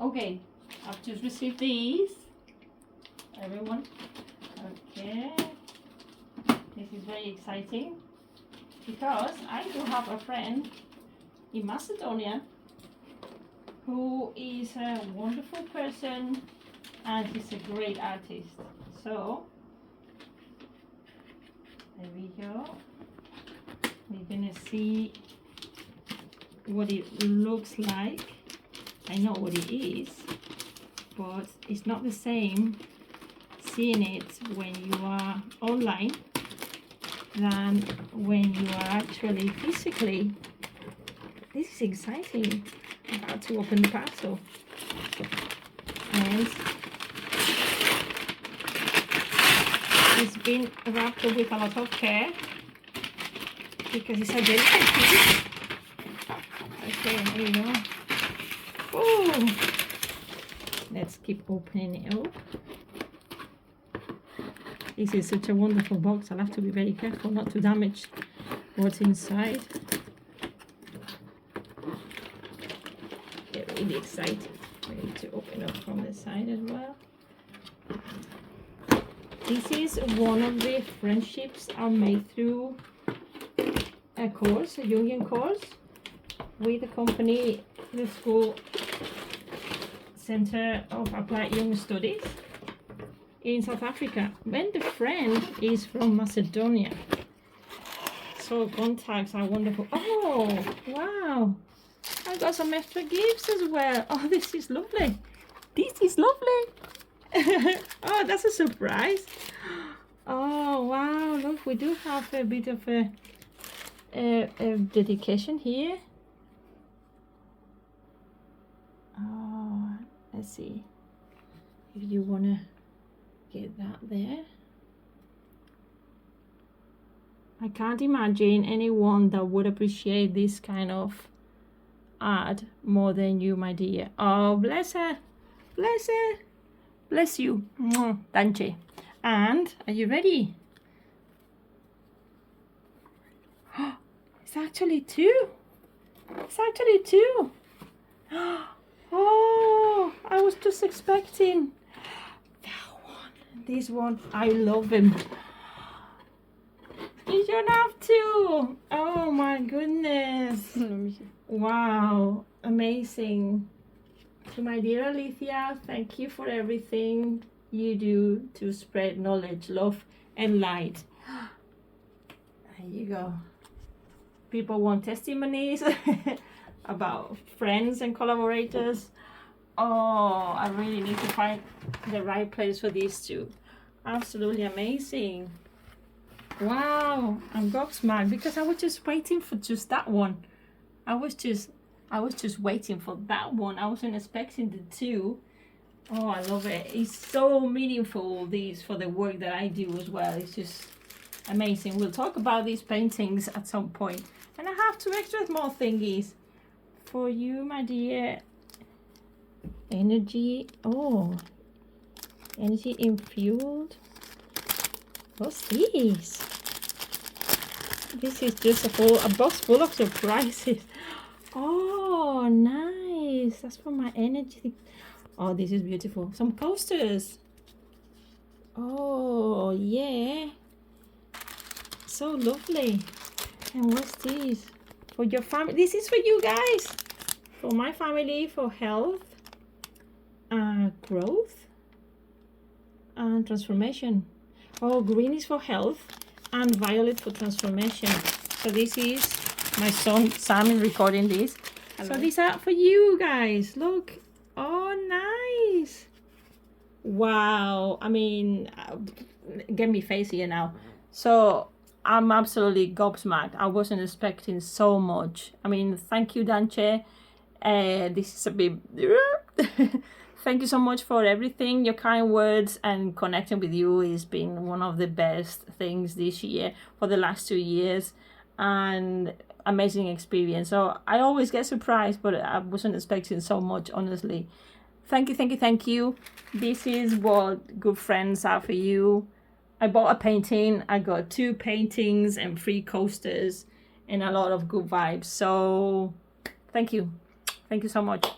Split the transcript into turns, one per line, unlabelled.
Okay, I've just received these. Everyone. Okay. This is very exciting because I do have a friend in Macedonia who is a wonderful person and he's a great artist. So there we go. We're gonna see what it looks like. I know what it is, but it's not the same seeing it when you are online than when you are actually physically. This is exciting. I'm about to open the parcel, and it's been wrapped up with a lot of care because it's a delicate piece. Okay, here you go. Oh, let's keep opening it up. This is such a wonderful box. I'll have to be very careful not to damage what's inside. Get really excited. I need to open up from the side as well. This is one of the friendships I made through a course, a Jungian course, with the company, the School Center of Applied Young Studies in South Africa. When the friend is from Macedonia, so contacts are wonderful. Oh wow, I got some extra gifts as well. Oh, this is lovely. This is lovely. Oh, that's a surprise. Oh wow, look, we do have a bit of a dedication here. Oh, let's see if you want to get that there. I can't imagine anyone that would appreciate this kind of art more than you, my dear. Oh, bless her, bless her, bless you. Danche. And are you ready? It's actually two. It's actually two. Oh, I was just expecting that one. This one, I love him. You should have two. Oh my goodness. Wow, amazing. To my dear Alethea, thank you for everything you do to spread knowledge, love, and light. There you go. People want testimonies about friends and collaborators. Oh, I really need to find the right place for these two. Absolutely amazing. Wow, I'm gobsmacked because I was just waiting for just that one. I was just waiting for that one. I wasn't expecting the two. Oh, I love it. It's so meaningful, these, for the work that I do as well. It's just amazing. We'll talk about these paintings at some point. And I have two extra small thingies for you, my dear. Energy. Oh, energy infueled. What's this? This is just a box full of surprises. Oh, nice. That's for my energy. Oh, this is beautiful. Some posters. Oh, yeah. So lovely. And what's this? For your family. This is for you guys. For my family, for health, growth, and transformation. Oh, green is for health and violet for transformation. So this is my son Sam is recording this. Hello. So these are for you guys. Look. Oh, nice. Wow. I mean, get me face here now. So I'm absolutely gobsmacked. I wasn't expecting so much. I mean, thank you, Danche. This is a bit... Thank you so much for everything. Your kind words and connecting with you has been one of the best things this year for the last 2 years. And amazing experience. So I always get surprised, but I wasn't expecting so much, honestly. Thank you, thank you, thank you. This is what good friends are for you. I bought a painting. I got 2 paintings and 3 coasters and a lot of good vibes. So thank you. Thank you so much.